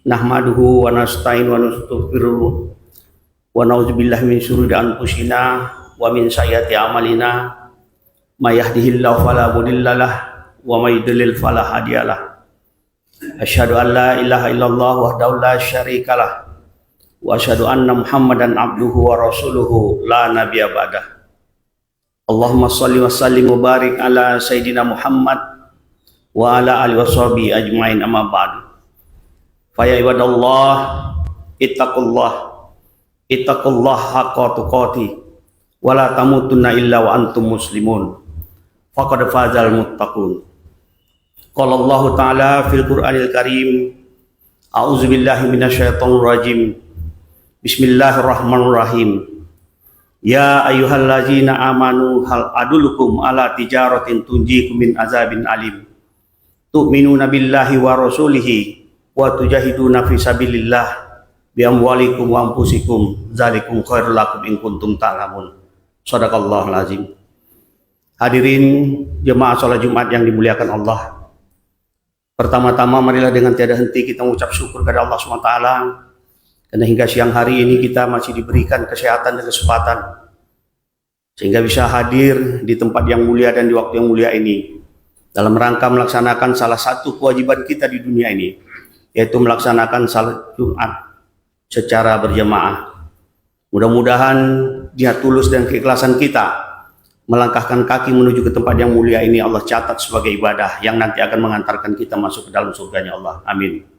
Nahmaduhu wa nasta'in wa nastaghfiruh wa na'udzubillahi min syururi anfusina wa min sayyiati a'malina may yahdihillahu fala mudhillalah wa may yudlil fala hadiyalah. Asyhadu an la ilaha illallah wahdahu la syarikalah wa asyhadu anna Muhammadan abduhu wa rasuluhu la nabiyya ba'dah. Allahumma shalli wa sallim wa barik ala sayyidina Muhammad wa ala alihi washabihi ajmain, amma ba'du. Fa ya ibadallah ittaqullah haqqa tuqatih wa la tamutunna illa wa antum muslimun faqad fazal muttaqun. Qala Allah ta'ala fil Qur'anil Karim, a'udzu billahi minasyaitonir rajim. Bismillahirrahmanirrahim. Ya ayyuhallazina amanu hal adullukum ala tijaratin tunjikum min azabin alim. Tu'minuna billahi wa rasulihi wa tujahiduna fi sabilillah bi amwalikum wa anfusikum dzalikum khairul lakum in kuntum ta'lamun. Shadaqallahul azim. Hadirin jemaah salat Jumat yang dimuliakan Allah. Pertama-tama marilah dengan tiada henti kita mengucap syukur kepada Allah SWT karena hingga siang hari ini kita masih diberikan kesehatan dan kesempatan sehingga bisa hadir di tempat yang mulia dan di waktu yang mulia ini dalam rangka melaksanakan salah satu kewajiban kita di dunia ini, yaitu melaksanakan salat Jumat secara berjamaah. Mudah-mudahan niat tulus dan keikhlasan kita melangkahkan kaki menuju ke tempat yang mulia ini Allah catat sebagai ibadah yang nanti akan mengantarkan kita masuk ke dalam surganya Allah. Amin.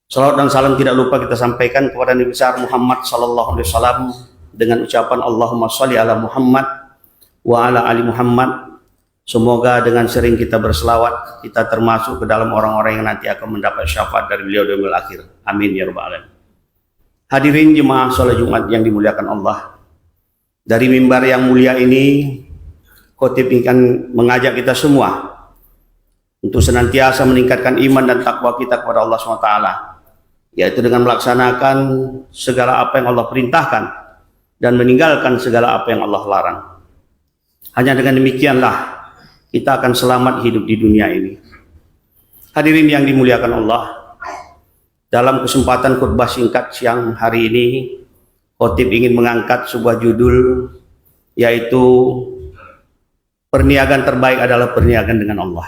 Salawat dan salam tidak lupa kita sampaikan kepada Nabi besar Muhammad sallallahu alaihi wasallam dengan ucapan Allahumma sholli ala Muhammad wa ala ali Muhammad. Semoga dengan sering kita berselawat kita termasuk ke dalam orang-orang yang nanti akan mendapat syafaat dari beliau di yaumil akhir. Amin ya rabbal alamin. Hadirin jemaah salat Jumat yang dimuliakan Allah. Dari mimbar yang mulia ini, khotib akan mengajak kita semua untuk senantiasa meningkatkan iman dan takwa kita kepada Allah SWT, yaitu dengan melaksanakan segala apa yang Allah perintahkan dan meninggalkan segala apa yang Allah larang. Hanya dengan demikianlah kita akan selamat hidup di dunia ini. Hadirin yang dimuliakan Allah, dalam kesempatan khutbah singkat siang hari ini, khotib ingin mengangkat sebuah judul, yaitu perniagaan terbaik adalah perniagaan dengan Allah.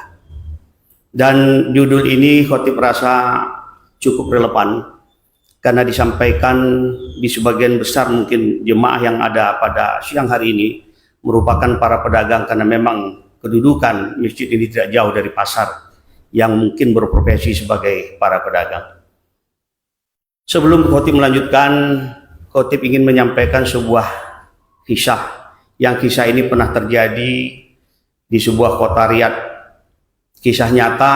Dan judul ini khotib rasa cukup relevan karena disampaikan di sebagian besar mungkin jemaah yang ada pada siang hari ini merupakan para pedagang, karena memang kedudukan masjid ini tidak jauh dari pasar yang mungkin berprofesi sebagai para pedagang. Sebelum khotib melanjutkan, khotib ingin menyampaikan sebuah kisah, yang kisah ini pernah terjadi di sebuah kota Riyadh. Kisah nyata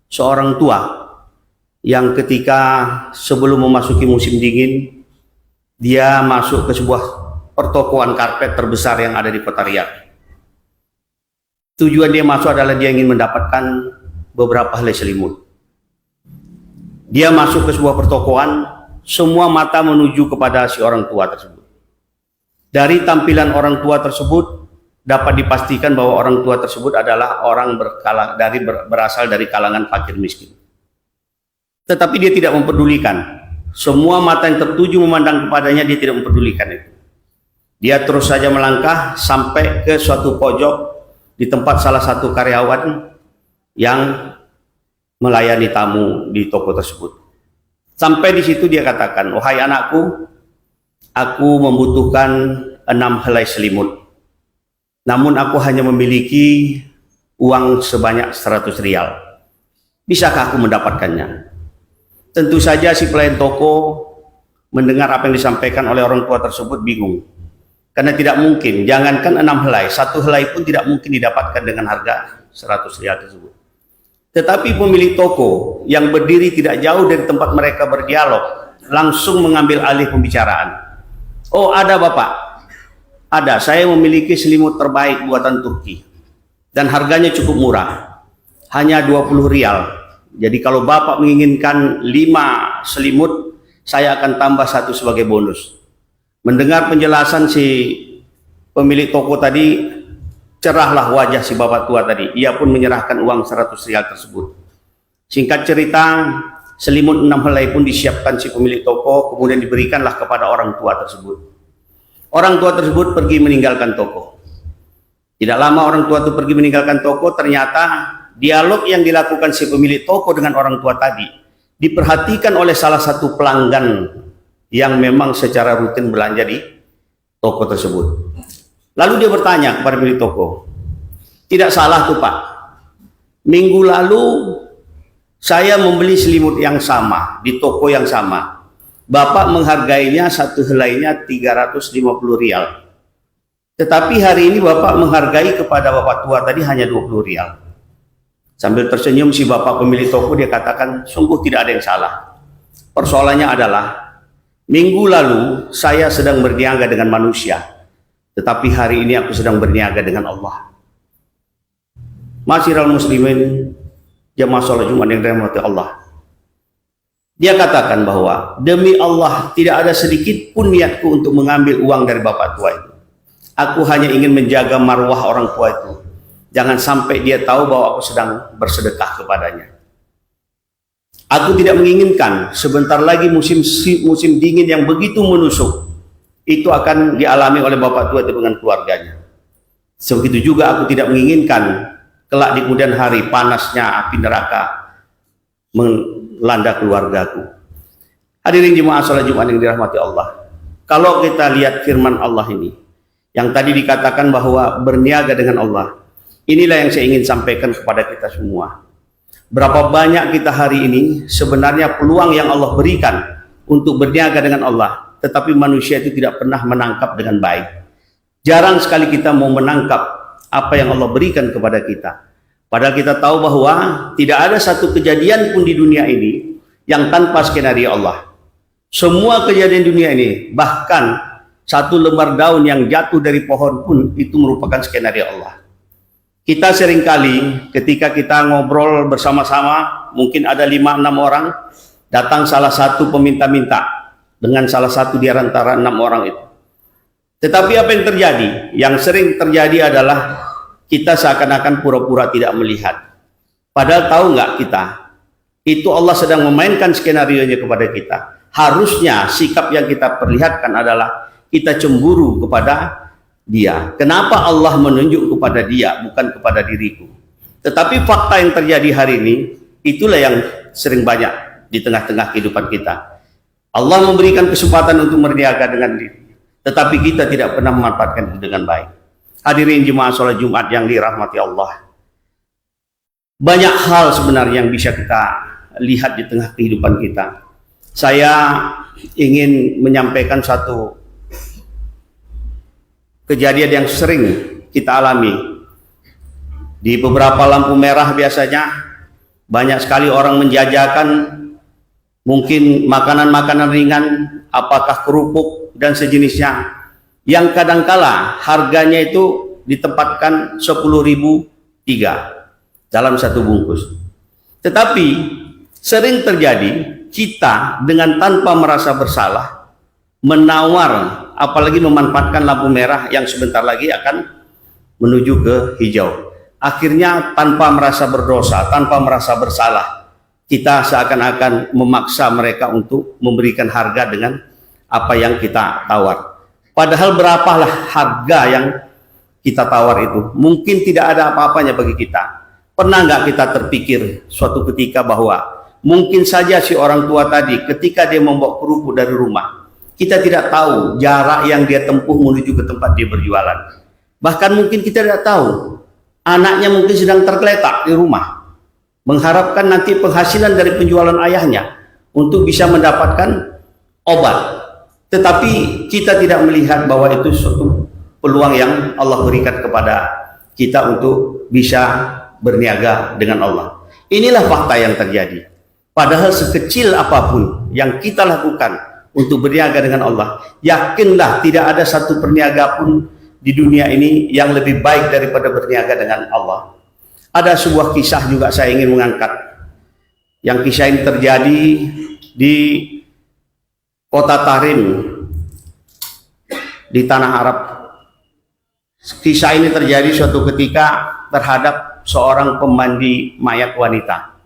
seorang tua yang ketika sebelum memasuki musim dingin, dia masuk ke sebuah pertokoan karpet terbesar yang ada di kota Riyadh. Tujuan dia masuk adalah dia ingin mendapatkan beberapa helai selimut. Dia masuk ke sebuah pertokoan, semua mata menuju kepada si orang tua tersebut. Dari tampilan orang tua tersebut dapat dipastikan bahwa orang tua tersebut adalah orang berasal dari kalangan fakir miskin. Tetapi dia tidak mempedulikan. Semua mata yang tertuju memandang kepadanya, dia tidak mempedulikan itu. Dia terus saja melangkah sampai ke suatu pojok di tempat salah satu karyawan yang melayani tamu di toko tersebut. Sampai di situ dia katakan, "Wahai anakku, aku membutuhkan 6 helai selimut. Namun aku hanya memiliki uang sebanyak 100 rial. Bisakah aku mendapatkannya?" Tentu saja si pelayan toko mendengar apa yang disampaikan oleh orang tua tersebut bingung. Karena tidak mungkin, jangankan 6 helai, 1 helai pun tidak mungkin didapatkan dengan harga 100 rial tersebut. Tetapi pemilik toko yang berdiri tidak jauh dari tempat mereka berdialog langsung mengambil alih pembicaraan. "Oh, ada Bapak. Ada, saya memiliki selimut terbaik buatan Turki. Dan harganya cukup murah. Hanya 20 rial. Jadi kalau Bapak menginginkan 5 selimut, saya akan tambah 1 sebagai bonus." Mendengar penjelasan si pemilik toko tadi, cerahlah wajah si bapak tua tadi. Ia pun menyerahkan uang 100 rial tersebut. Singkat cerita, selimut 6 helai pun disiapkan si pemilik toko, kemudian diberikanlah kepada orang tua tersebut. Orang tua tersebut pergi meninggalkan toko. Tidak lama orang tua itu pergi meninggalkan toko, ternyata dialog yang dilakukan si pemilik toko dengan orang tua tadi diperhatikan oleh salah satu pelanggan yang memang secara rutin belanja di toko tersebut. Lalu dia bertanya kepada pemilik toko, "Tidak salah tuh Pak, minggu lalu saya membeli selimut yang sama di toko yang sama. Bapak menghargainya satu helainya 350 rial. Tetapi hari ini Bapak menghargai kepada Bapak tua tadi hanya 20 rial. Sambil tersenyum si bapak pemilik toko, dia katakan, sungguh tidak ada yang salah. Persoalannya adalah, minggu lalu saya sedang berniaga dengan manusia, tetapi hari ini aku sedang berniaga dengan Allah. Masyiral muslimin, jamaah sholat Jumat yang dirahmati Allah. Dia katakan bahwa, demi Allah tidak ada sedikit pun niatku untuk mengambil uang dari bapak tua itu. Aku hanya ingin menjaga marwah orang tua itu. Jangan sampai dia tahu bahwa aku sedang bersedekah kepadanya. Aku tidak menginginkan sebentar lagi musim dingin yang begitu menusuk itu akan dialami oleh bapak tua itu dengan keluarganya. Begitu juga aku tidak menginginkan kelak di kemudian hari panasnya api neraka melanda keluargaku. Hadirin jemaah salat Jumat yang dirahmati Allah. Kalau kita lihat firman Allah ini, yang tadi dikatakan bahwa berniaga dengan Allah, inilah yang saya ingin sampaikan kepada kita semua. Berapa banyak kita hari ini sebenarnya peluang yang Allah berikan untuk berniaga dengan Allah, tetapi manusia itu tidak pernah menangkap dengan baik. Jarang sekali kita mau menangkap apa yang Allah berikan kepada kita. Padahal kita tahu bahwa tidak ada satu kejadian pun di dunia ini yang tanpa skenario Allah. Semua kejadian dunia ini, bahkan satu lembar daun yang jatuh dari pohon pun itu merupakan skenario Allah. Kita seringkali ketika kita ngobrol bersama-sama, mungkin ada 5-6 orang, datang salah satu peminta-minta dengan salah satu di antara 6 orang itu. Tetapi apa yang terjadi? Yang sering terjadi adalah kita seakan-akan pura-pura tidak melihat. Padahal tahu nggak kita? Itu Allah sedang memainkan skenario-nya kepada kita. Harusnya sikap yang kita perlihatkan adalah kita cemburu kepada dia. Kenapa Allah menunjuk kepada dia, bukan kepada diriku? Tetapi fakta yang terjadi hari ini, itulah yang sering banyak di tengah-tengah kehidupan kita. Allah memberikan kesempatan untuk berniaga dengan diri, tetapi kita tidak pernah memanfaatkan itu dengan baik. Hadirin jemaah sholat Jumat yang dirahmati Allah. Banyak hal sebenarnya yang bisa kita lihat di tengah kehidupan kita. Saya ingin menyampaikan satu kejadian yang sering kita alami. Di beberapa lampu merah biasanya banyak sekali orang menjajakan mungkin makanan-makanan ringan, apakah kerupuk dan sejenisnya, yang kadangkala harganya itu ditempatkan 10.000 tiga dalam satu bungkus. Tetapi sering terjadi kita dengan tanpa merasa bersalah menawar, apalagi memanfaatkan lampu merah yang sebentar lagi akan menuju ke hijau. Akhirnya tanpa merasa berdosa, tanpa merasa bersalah, kita seakan-akan memaksa mereka untuk memberikan harga dengan apa yang kita tawar. Padahal berapalah harga yang kita tawar itu? Mungkin tidak ada apa-apanya bagi kita. Pernah nggak kita terpikir suatu ketika bahwa mungkin saja si orang tua tadi ketika dia membawa kerupuk dari rumah, kita tidak tahu jarak yang dia tempuh menuju ke tempat dia berjualan. Bahkan mungkin kita tidak tahu anaknya mungkin sedang tergeletak di rumah, mengharapkan nanti penghasilan dari penjualan ayahnya untuk bisa mendapatkan obat. Tetapi kita tidak melihat bahwa itu suatu peluang yang Allah berikan kepada kita untuk bisa berniaga dengan Allah. Inilah fakta yang terjadi. Padahal sekecil apapun yang kita lakukan untuk berniaga dengan Allah, yakinlah tidak ada satu perniaga pun di dunia ini yang lebih baik daripada berniaga dengan Allah. Ada sebuah kisah juga saya ingin mengangkat. Yang kisah ini terjadi di kota Tahrim di tanah Arab. Kisah ini terjadi suatu ketika terhadap seorang pemandi mayat wanita.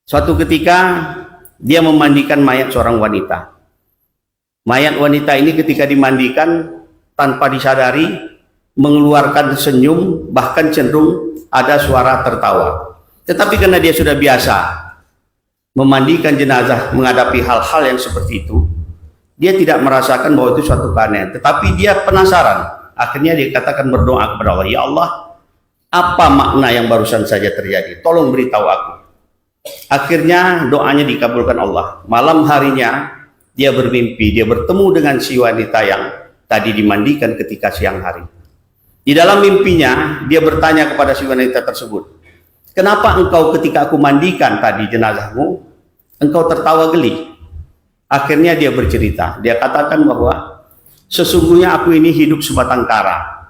Suatu ketika dia memandikan mayat seorang wanita. Mayat wanita ini ketika dimandikan tanpa disadari mengeluarkan senyum, bahkan cenderung ada suara tertawa. Tetapi karena dia sudah biasa memandikan jenazah, menghadapi hal-hal yang seperti itu, dia tidak merasakan bahwa itu suatu keanehan. Tetapi dia penasaran. Akhirnya dia katakan berdoa kepada Allah, ya Allah, apa makna yang barusan saja terjadi? Tolong beritahu aku. Akhirnya doanya dikabulkan Allah. Malam harinya dia bermimpi, dia bertemu dengan si wanita yang tadi dimandikan ketika siang hari. Di dalam mimpinya dia bertanya kepada si wanita tersebut, kenapa engkau ketika aku mandikan tadi jenazahmu, engkau tertawa geli? Akhirnya dia bercerita, dia katakan bahwa sesungguhnya aku ini hidup sebatang kara.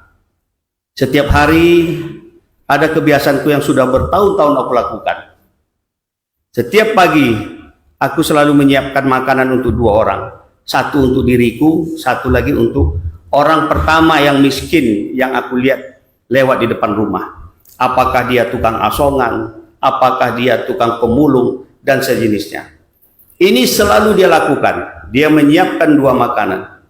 Setiap hari ada kebiasaanku yang sudah bertahun-tahun aku lakukan. Setiap pagi aku selalu menyiapkan makanan untuk 2 orang. Satu untuk diriku, satu lagi untuk orang pertama yang miskin yang aku lihat lewat di depan rumah. Apakah dia tukang asongan, apakah dia tukang pemulung, dan sejenisnya. Ini selalu dia lakukan. Dia menyiapkan 2 makanan.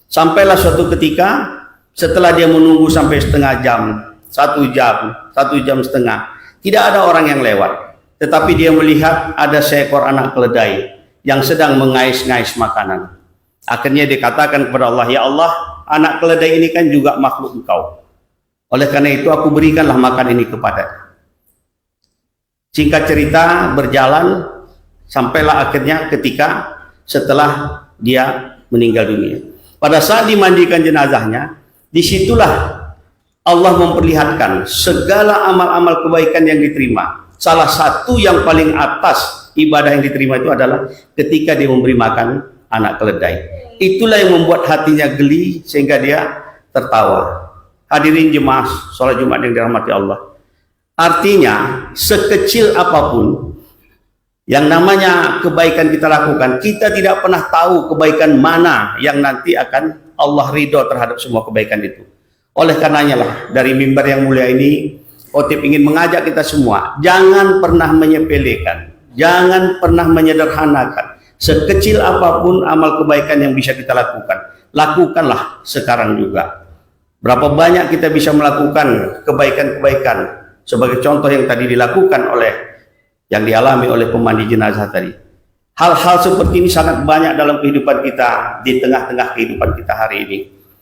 Sampailah suatu ketika, setelah dia menunggu sampai setengah jam, 1 jam, 1 jam setengah, tidak ada orang yang lewat. Tetapi dia melihat ada seekor anak keledai yang sedang mengais-ngais makanan. Akhirnya dia katakan kepada Allah, ya Allah, anak keledai ini kan juga makhluk engkau. Oleh karena itu aku berikanlah makan ini kepadanya. Singkat cerita berjalan, sampailah akhirnya ketika setelah dia meninggal dunia. Pada saat dimandikan jenazahnya, disitulah Allah memperlihatkan segala amal-amal kebaikan yang diterima. Salah satu yang paling atas ibadah yang diterima itu adalah ketika dia memberi makan anak keledai. Itulah yang membuat hatinya geli sehingga dia tertawa. Hadirin jemaah sholat Jumat yang dirahmati Allah. Artinya sekecil apapun yang namanya kebaikan kita lakukan, kita tidak pernah tahu kebaikan mana yang nanti akan Allah ridho terhadap semua kebaikan itu. Oleh karenanya lah dari mimbar yang mulia ini, Khotib ingin mengajak kita semua, jangan pernah menyepelekan, jangan pernah menyederhanakan. Sekecil apapun amal kebaikan yang bisa kita lakukan, lakukanlah sekarang juga. Berapa banyak kita bisa melakukan kebaikan-kebaikan sebagai contoh yang tadi dilakukan oleh yang dialami oleh pemandi jenazah tadi. Hal-hal seperti ini sangat banyak dalam kehidupan kita, di tengah-tengah kehidupan kita hari ini.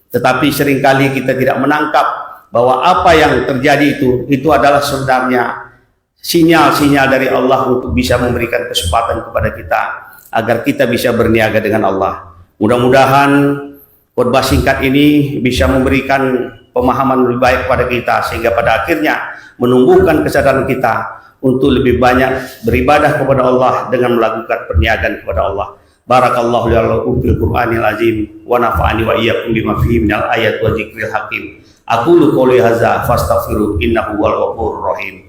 Tetapi seringkali kita tidak menangkap bahwa apa yang terjadi itu adalah sebenarnya sinyal-sinyal dari Allah untuk bisa memberikan kesempatan kepada kita agar kita bisa berniaga dengan Allah. Mudah-mudahan khotbah singkat ini bisa memberikan pemahaman lebih baik kepada kita sehingga pada akhirnya menumbuhkan kesadaran kita untuk lebih banyak beribadah kepada Allah dengan melakukan perniagaan kepada Allah. Barakallahu li wa lakum fil Qur'anil azim wa nafa'ani wa iyyakum bima fihi minal ayat wa dzikril hakim. Aqulu qouli hadza fastaghfiru innahu huwal ghafurur rahim.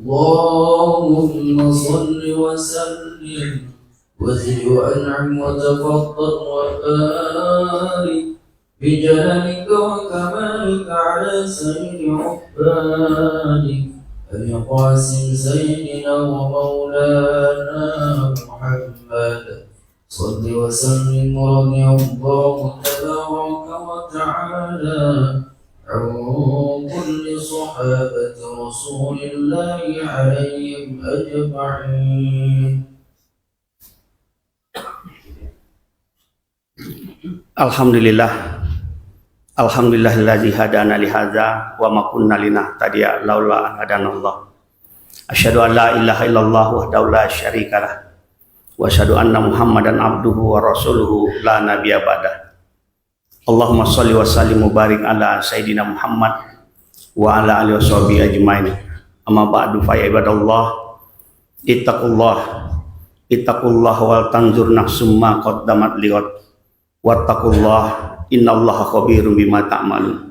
Allahumma shalli wa sallim wa zid wa an'im wa tafaddal wa barik bi jalalika wa kamalika ala sayyidi ubbadik Abi Qasim sayyidina wa maulana Muhammad salli wa sallim wa radiyallahu tabaraka wa ta'ala an kulli sahabati rasulillahi alaihim ajma'in. Alhamdulillah. Alhamdulillahilladzi hadana li hadza wa ma kunna linahtadiya laula an hadanallah. Asyhadu an la ilaha illallah wahdahu la syarikalah wa asyhadu anna Muhammadan abduhu wa rasuluhu la nabiyya ba'dah. Allahumma shalli wa sallim wa barik ala sayidina Muhammad wa ala alihi washabihi ajmain. Amma ba'du fa ya ibadallah ittaqullah wal tanzur nafsum ma qaddamat liqad wattaqullah innallaha khabirum bima ta'malun.